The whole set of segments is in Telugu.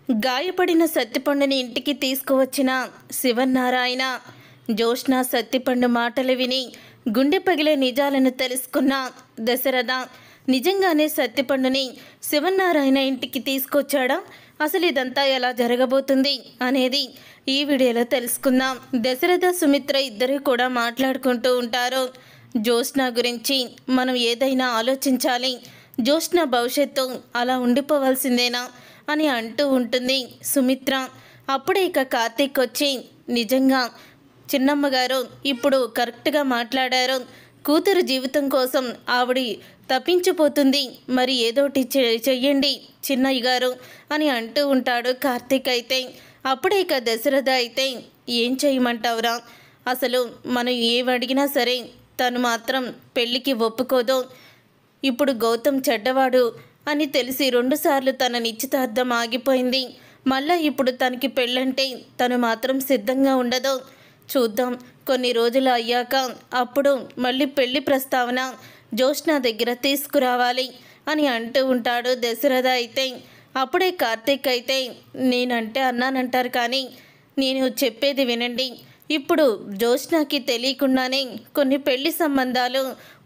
గాయపడిన సత్తిపండుని ఇంటికి తీసుకువచ్చిన శివన్నారాయణ జోష్న సత్తిపండు మాటలు విని గుండె పగిలే నిజాలను తెలుసుకున్న దశరథ నిజంగానే సత్తిపండుని శివన్నారాయణ ఇంటికి తీసుకొచ్చాడా? అసలు ఇదంతా ఎలా జరగబోతుంది అనేది ఈ వీడియోలో తెలుసుకుందాం. దశరథ సుమిత్ర ఇద్దరు కూడా మాట్లాడుకుంటూ ఉంటారు. జోష్న గురించి మనం ఏదైనా ఆలోచించాలి, జోష్న భవిష్యత్తు అలా ఉండిపోవాల్సిందేనా అని అంటూ ఉంటుంది సుమిత్ర. అప్పుడే ఇక కార్తీక్ వచ్చి, నిజంగా చిన్నమ్మగారు ఇప్పుడు కరెక్ట్గా మాట్లాడారు, కూతురు జీవితం కోసం ఆవిడ తప్పించిపోతుంది, మరి ఏదోటి చెయ్యండి చిన్నయ్య గారు అని అంటూ ఉంటాడు కార్తీక్. అయితే అప్పుడే ఇక దశరథ అయితే, ఏం చేయమంటావురా, అసలు మనం ఏమడిగినా సరే తను మాత్రం పెళ్ళికి ఒప్పుకోదు. ఇప్పుడు గౌతమ్ చెడ్డవాడు అని తెలిసి 2 సార్లు తన నిశ్చితార్థం ఆగిపోయింది. మళ్ళీ ఇప్పుడు తనకి పెళ్ళంటే తను మాత్రం సిద్ధంగా ఉండదు. చూద్దాం, కొన్ని రోజులు అయ్యాక అప్పుడు మళ్ళీ పెళ్లి ప్రస్తావన జోష్న దగ్గర తీసుకురావాలి అని అంటూ ఉంటాడు దశరథ. అయితే అప్పుడే కార్తీక్ అయితే, నేనంటే అన్నానంటారు కానీ నేను చెప్పేది వినండి. ఇప్పుడు జోష్నకి తెలియకుండానే కొన్ని పెళ్లి సంబంధాలు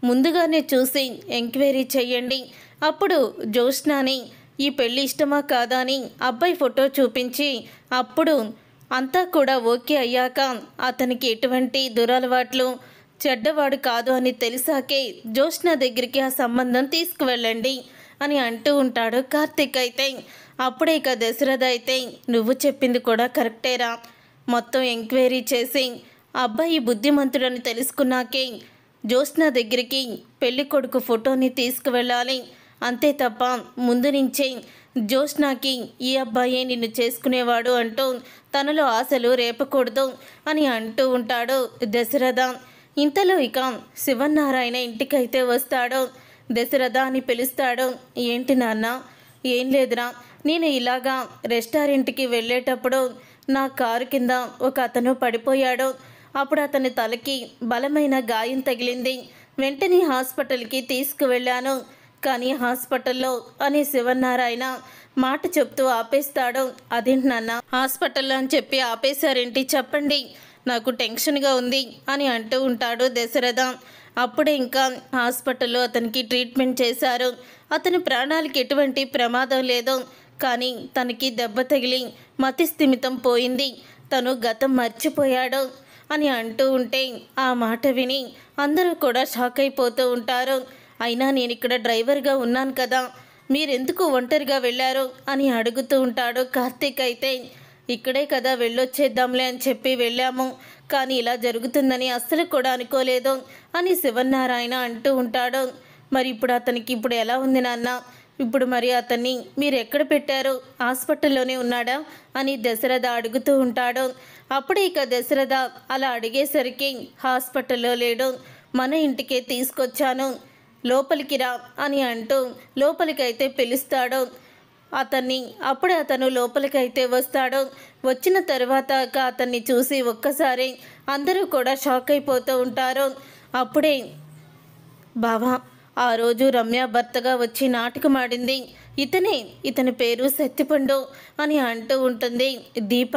ముందుగానే చూసి ఎంక్వైరీ చేయండి. అప్పుడు జోష్నాని ఈ పెళ్ళి ఇష్టమా కాదా అని అబ్బాయి ఫోటో చూపించి, అప్పుడు అంతా కూడా ఓకే అయ్యాక అతనికి ఎటువంటి దురలవాట్లు చెడ్డవాడు కాదు అని తెలిసాకే జోష్న దగ్గరికి ఆ సంబంధం తీసుకువెళ్ళండి అని అంటూ ఉంటాడు కార్తీక్. అయితే అప్పుడే ఇక దశరథ అయితే, నువ్వు చెప్పింది కూడా కరెక్టేరా, మొత్తం ఎంక్వైరీ చేసి అబ్బాయి బుద్ధిమంతుడని తెలుసుకున్నాకే జోష్న దగ్గరికి పెళ్లి కొడుకు ఫోటోని తీసుకువెళ్ళాలి. అంతే తప్ప ముందు నుంచే జోష్నాకి ఈ అబ్బాయే నిన్ను చేసుకునేవాడు అంటూ తనలో ఆశలు రేపకూడదు అని అంటూ ఉంటాడు దశరథ. ఇంతలో ఇక శివన్నారాయణ ఇంటికైతే వస్తాడు. దశరథ అని పిలుస్తాడు. ఏంటి నాన్న? ఏం లేదురా, నేను ఇలాగా రెస్టారెంట్కి వెళ్ళేటప్పుడు నా కారు కింద ఒక అతను పడిపోయాడు. అప్పుడు అతని తలకి బలమైన గాయం తగిలింది. వెంటనే హాస్పిటల్కి తీసుకువెళ్ళాను. కానీ హాస్పిటల్లో అని శివన్నారాయణ మాట చెప్తూ ఆపేస్తాడు. అదేంటి నాన్న, హాస్పిటల్లో అని చెప్పి ఆపేశారేంటి, చెప్పండి, నాకు టెన్షన్గా ఉంది అని అంటూ ఉంటాడు దశరథ. అప్పుడే ఇంకా హాస్పిటల్లో అతనికి ట్రీట్మెంట్ చేశారు. అతని ప్రాణాలకి ఎటువంటి ప్రమాదం లేదు, కానీ తనకి దెబ్బ తగిలి మతిస్థిమితం పోయింది, తను గతం మర్చిపోయాడు అని అంటూ ఉంటే ఆ మాట విని అందరూ కూడా షాక్ అయిపోతూ ఉంటారు. అయినా నేను ఇక్కడ డ్రైవర్గా ఉన్నాను కదా, మీరెందుకు ఒంటరిగా వెళ్ళారు అని అడుగుతూ ఉంటాడు కార్తీక్. అయితే ఇక్కడే కదా వెళ్ళొచ్చేద్దాంలే అని చెప్పి వెళ్ళాము, కానీ ఇలా జరుగుతుందని అస్సలు కూడా అనుకోలేదు అని శివన్నారాయణ అంటూ ఉంటాడు. మరి ఇప్పుడు అతనికి ఇప్పుడు ఎలా ఉంది నాన్న? ఇప్పుడు మరి అతన్ని మీరు ఎక్కడ పెట్టారు? హాస్పిటల్లోనే ఉన్నాడా అని దశరథ అడుగుతూ ఉంటాడు. అప్పుడే ఇక దశరథ అలా అడిగేసరికి, హాస్పిటల్లో లేడు, మన ఇంటికే తీసుకొచ్చాను, లోపలికి రా అని అంటూ లోపలికైతే పిలుస్తాడు అతన్ని. అప్పుడే అతను లోపలికైతే వస్తాడు. వచ్చిన తర్వాత అతన్ని చూసి ఒక్కసారి అందరూ కూడా షాక్ అయిపోతూ ఉంటారు. అప్పుడే, బావా, ఆ రోజు రమ్య భర్తగా వచ్చి నాటకం ఆడింది ఇతనే, ఇతని పేరు సత్తిపండు అని అంటూ ఉంటుంది దీప.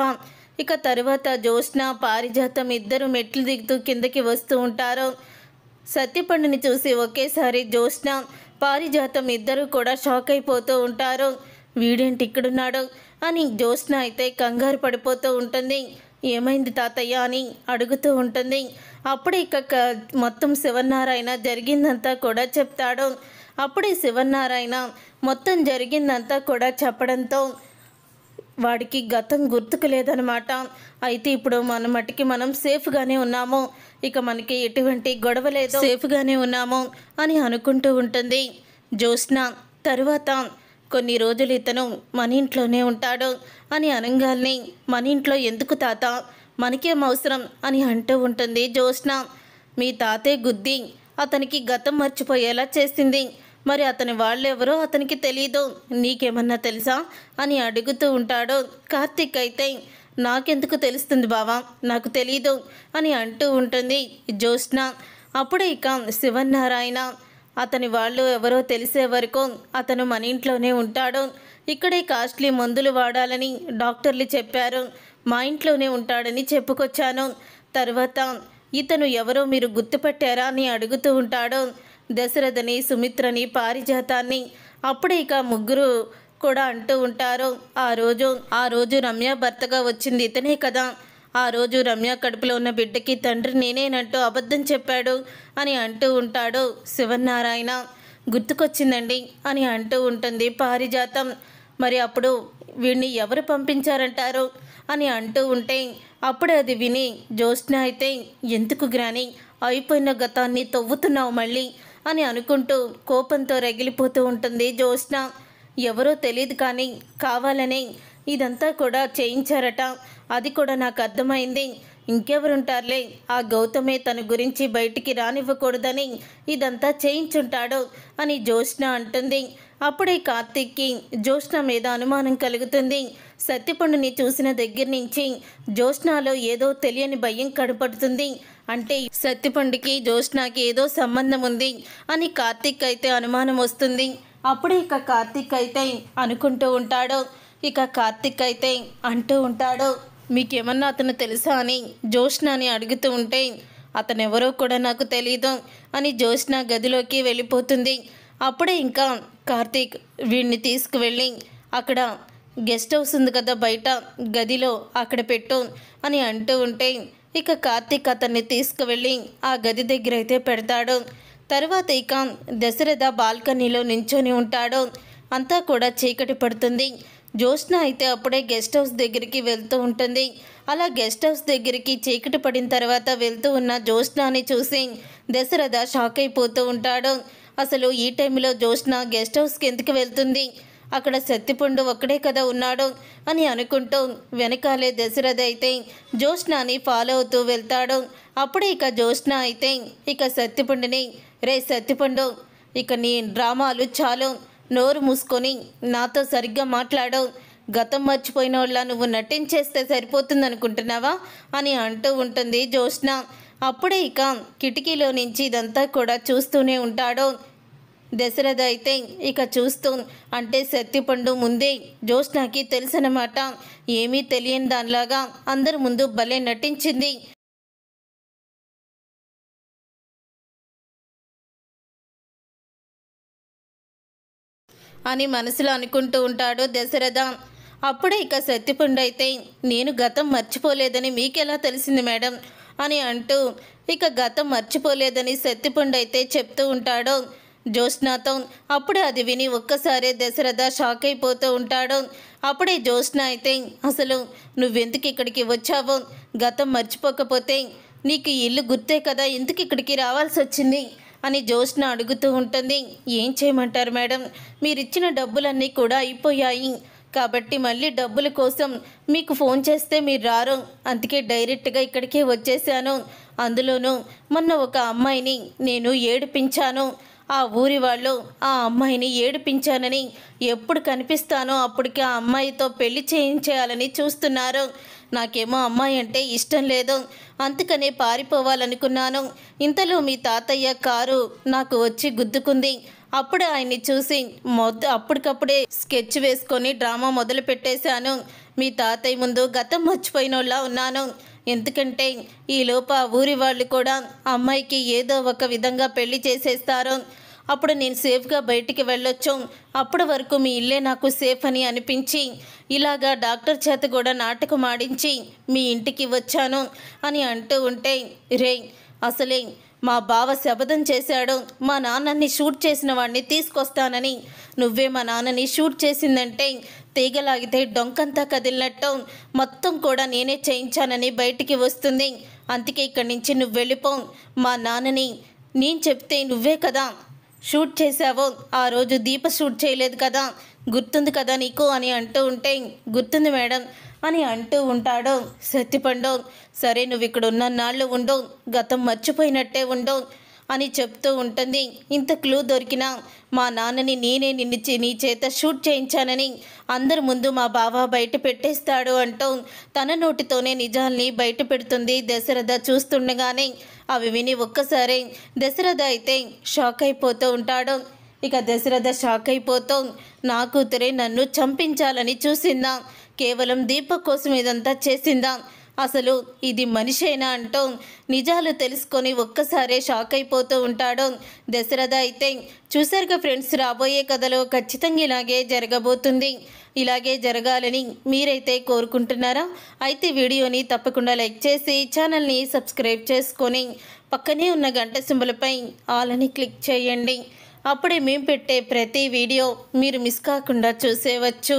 ఇక తరువాత జోష్న పారిజాతం ఇద్దరు మెట్లు దిగుతూ కిందకి వస్తూ ఉంటారు. సత్తిపండుని చూసి ఒకేసారి జోష్న పారిజాతం ఇద్దరు కూడా షాక్ అయిపోతూ ఉంటారు. వీడేంటి ఇక్కడున్నాడు అని జోష్న అయితే కంగారు పడిపోతూ ఉంటుంది. ఏమైంది తాతయ్య అని అడుగుతూ ఉంటుంది. అప్పుడే ఇక మొత్తం శివన్నారాయణ జరిగిందంతా కూడా చెప్తాడు. అప్పుడే శివన్నారాయణ మొత్తం జరిగిందంతా కూడా చెప్పడంతో వాడికి గతం గుర్తుకు లేదనమాట. అయితే ఇప్పుడు మన మటుకి మనం సేఫ్గానే ఉన్నాము, ఇక మనకి ఎటువంటి గొడవ లేదు, సేఫ్గానే ఉన్నాము అని అనుకుంటూ ఉంటుంది జోష్న. తరువాత కొన్ని రోజులు ఇతను మన ఇంట్లోనే ఉంటాడు అని అనగానే, మన ఇంట్లో ఎందుకు తాత, మనకేం అవసరం అని అంటూ ఉంటుంది జోష్న. మీ తాతే గుద్ది అతనికి గతం మర్చిపోయేలా చేసింది, మరి అతని వాళ్ళెవరో అతనికి తెలీదు, నీకేమన్నా తెలుసా అని అడుగుతూ ఉంటాడు కార్తీక్. అయితే నాకెందుకు తెలుస్తుంది బావా, నాకు తెలీదు అని అంటూ ఉంటుంది జోష్న. అప్పుడే ఇక శివన్నారాయణ, అతని వాళ్ళు ఎవరో తెలిసే వరకు అతను మన ఇంట్లోనే ఉంటాడు, ఇక్కడే కాస్ట్లీ మందులు వాడాలని డాక్టర్లు చెప్పారు. మా ఇంట్లోనే ఉంటాడని చెప్పుకొచ్చాను. తర్వాత ఇతను ఎవరో మీరు గుర్తుపట్టారా అని అడుగుతూ ఉంటాడు. దశరథని, సుమిత్రని, పారిజాతాన్ని. అప్పుడే ఇక ముగ్గురు కూడా అంటూ ఉంటారు, ఆ రోజు రమ్య భర్తగా వచ్చింది ఇతనే కదా, ఆ రోజు రమ్య కడుపులో ఉన్న బిడ్డకి తండ్రి నేనేనంటూ అబద్ధం చెప్పాడు అని అంటూ ఉంటాడు శివనారాయణ. గుర్తుకొచ్చిందండి అని అంటూ ఉంటుంది పారిజాతం. మరి అప్పుడు వీడిని ఎవరు పంపించారంటారు అని అంటూ ఉంటే అప్పుడే అది విని జ్యోత్స్న అయితే, ఎందుకు గ్రాని అయిపోయిన గతాన్ని తవ్వుతున్నావు మళ్ళీ అని అనుకుంటూ కోపంతో రగిలిపోతూ ఉంటుంది జ్యోత్స్న. ఎవరో తెలియదు కానీ కావాలనే ఇదంతా కూడా చేయించారట, అది కూడా నాకు అర్థమైంది. ఇంకెవరుంటారులే, ఆ గౌతమే తన గురించి బయటికి రానివ్వకూడదని ఇదంతా చేయించుంటాడు అని జ్యోత్స్న అంటుంది. అప్పుడే కార్తీక్కి జ్యోత్స్న మీద అనుమానం కలుగుతుంది. సత్యపండుని చూసిన దగ్గర నుంచి జ్యోత్స్నలో ఏదో తెలియని భయం కనపడుతుంది. అంటే సత్యపండుకి జ్యోత్స్నకి ఏదో సంబంధం ఉంది అని కార్తీక్ అయితే అనుమానం వస్తుంది. అప్పుడే ఇక కార్తీక్ అయితే అనుకుంటూ ఉంటాడు. ఇక కార్తీక్ అయితే అంటూ ఉంటాడు, మీకేమన్నా అతను తెలుసా అని జ్యోత్స్నని అడుగుతూ ఉంటే, అతనెవరో కూడా నాకు తెలీదు అని జ్యోత్స్న గదిలోకి వెళ్ళిపోతుంది. అప్పుడే ఇంకా కార్తీక్ వీడిని తీసుకువెళ్ళి అక్కడ గెస్ట్ హౌస్ ఉంది కదా బయట గదిలో, అక్కడ పెట్టు అని అంటూ ఉంటే ఇక కార్తీక్ అతన్ని తీసుకువెళ్ళి ఆ గది దగ్గర అయితే పెడతాడు. తర్వాత ఇక దశరథ బాల్కనీలో నించొని ఉంటాడు. అంతా కూడా చీకటి పడుతుంది. జ్యోత్స్న అయితే అప్పుడే గెస్ట్ హౌస్ దగ్గరికి వెళ్తూ ఉంటుంది. అలా గెస్ట్ హౌస్ దగ్గరికి చీకటి పడిన తర్వాత వెళ్తూ ఉన్న జ్యోత్స్నని చూసి దశరథ షాక్ అయిపోతూ ఉంటాడు. అసలు ఈ టైంలో జ్యోత్స్న గెస్ట్ హౌస్కి ఎందుకు వెళ్తుంది, అక్కడ సత్యపండు ఒక్కడే కదా ఉన్నాడు అని అనుకుంటూ వెనకాలే దశరథ అయితే జ్యోత్స్నని ఫాలో అవుతూ వెళ్తాడు. అప్పుడే ఇక జ్యోత్స్న అయితే ఇక సత్యపండుని, రే సత్యపండు, ఇక నీ డ్రామాలు చాలు, నోరు మూసుకొని నాతో సరిగ్గా మాట్లాడు, గతం మర్చిపోయిన వాళ్ళ నువ్వు నటించేస్తే సరిపోతుందనుకుంటున్నావా అని అంటూ ఉంటుంది జ్యోత్స్న. అప్పుడే ఇక కిటికీలో నుంచి ఇదంతా కూడా చూస్తూనే ఉంటాడు దశరథ అయితే. ఇక చూస్తూ అంటే సత్యపండు ముందే జ్యోత్స్నకి తెలుసన్నమాట. ఏమీ తెలియని దానిలాగా అందరి ముందు భలే నటించింది అని మనసులో అనుకుంటూ ఉంటాడు దశరథ. అప్పుడే ఇక సత్యపండు అయితే, నేను గతం మర్చిపోలేదని మీకెలా తెలిసింది మేడం అని అంటూ ఇక గతం మర్చిపోలేదని సత్యపండు అయితే చెప్తూ ఉంటాడు జ్యోత్స్నతో. అప్పుడే అది విని ఒక్కసారే దశరథ షాక్ అయిపోతూ ఉంటాడు. అప్పుడే జ్యోత్స్న అయితే, అసలు నువ్వెందుకు ఇక్కడికి వచ్చావో, గతం మర్చిపోకపోతే నీకు ఇల్లు గుర్తే కదా, ఎందుకు ఇక్కడికి రావాల్సి వచ్చింది అని జ్యోత్స్న అడుగుతూ ఉంటుంది. ఏం చేయమంటారు మేడం, మీరిచ్చిన డబ్బులన్నీ కూడా అయిపోయాయి కాబట్టి మళ్ళీ డబ్బుల కోసం మీకు ఫోన్ చేస్తే మీరు రారు, అందుకే డైరెక్ట్గా ఇక్కడికే వచ్చేసాను. అందులోనూ మొన్న ఒక అమ్మాయిని నేను ఏడిపించాను, ఆ ఊరి వాళ్ళు ఆ అమ్మాయిని ఏడిపించానని ఎప్పుడు కనిపిస్తానో అప్పటికి ఆ అమ్మాయితో పెళ్లి చేయించేయాలని చూస్తున్నారు. నాకేమో అమ్మాయి అంటే ఇష్టం లేదు, అందుకనే పారిపోవాలనుకున్నాను. ఇంతలో మీ తాతయ్య కారు నాకు వచ్చి గుద్దుకుంది. అప్పుడే ఆయన్ని చూసి అప్పటికప్పుడే స్కెచ్ వేసుకొని డ్రామా మొదలు పెట్టేశాను. మీ తాతయ్య ముందు గతం మర్చిపోయినోళ్ళ ఉన్నాను. ఎందుకంటే ఈలోపు ఆ ఊరి వాళ్ళు కూడా అమ్మాయికి ఏదో ఒక విధంగా పెళ్లి చేసేస్తారు. అప్పుడు నేను సేఫ్గా బయటికి వెళ్ళొచ్చు. అప్పటి వరకు మీ ఇల్లే నాకు సేఫ్ అని అనిపించి ఇలాగా డాక్టర్ చేత కూడా నాటకం ఆడించి మీ ఇంటికి వచ్చాను అని అంటూ ఉంటే, రే అసలే మా బావ శపథం చేశాడు, మా నాన్నని షూట్ చేసిన వాడిని తీసుకొస్తానని. నువ్వే మా నాన్నని షూట్ చేసిందంటే తీగలాగితే డొంకంతా కదిలినట్టు మొత్తం కూడా నేనే చేయించానని బయటికి వస్తుంది. అందుకే ఇక్కడి నుంచి నువ్వు వెళ్ళిపో. మా నాన్నని నేను చెప్తే నువ్వే కదా షూట్ చేశావో, ఆ రోజు దీప షూట్ చేయలేదు కదా, గుర్తుంది కదా నీకు అని అంటూ ఉంటే, గుర్తుంది మేడం అని అంటూ ఉంటాడు సత్యపండు. సరే నువ్వు ఇక్కడ ఉన్న నాళ్ళు ఉండు, గతం మర్చిపోయినట్టే ఉండు అని చెప్తూ ఉంటుంది. ఇంత క్లూ దొరికినా మా నాన్నని నేనే నీ చేత షూట్ చేయించానని అందరి ముందు మా బావ బయట పెట్టేస్తాడు అంటూ తన నోటితోనే నిజాల్ని బయట పెడుతుంది దశరథ. చూస్తుండగానే అవి విని ఒక్కసారి దశరథ అయితే షాక్ అయిపోతూ ఉంటాడు. ఇక దశరథ షాక్ అయిపోతూ నా కూతురే నన్ను చంపించాలని చూసిందా, కేవలం దీపక్ కోసం ఇదంతా చేసిందా, అసలు ఇది మనిషేనా అంటూ నిజాలు తెలుసుకొని ఒక్కసారే షాక్ అయిపోతూ ఉంటాడు దశరథ. అయితే చూసారుగా ఫ్రెండ్స్, రాబోయే కథలో ఖచ్చితంగా ఇలాగే జరగబోతుంది. ఇలాగే జరగాలని మీరైతే కోరుకుంటున్నారా? అయితే వీడియోని తప్పకుండా లైక్ చేసి ఛానల్ని సబ్స్క్రైబ్ చేసుకొని పక్కనే ఉన్న గంట సింబల్పై ఆల్ అని క్లిక్ చేయండి. అప్పుడే మేము పెట్టే ప్రతి వీడియో మీరు మిస్ కాకుండా చూసేవచ్చు.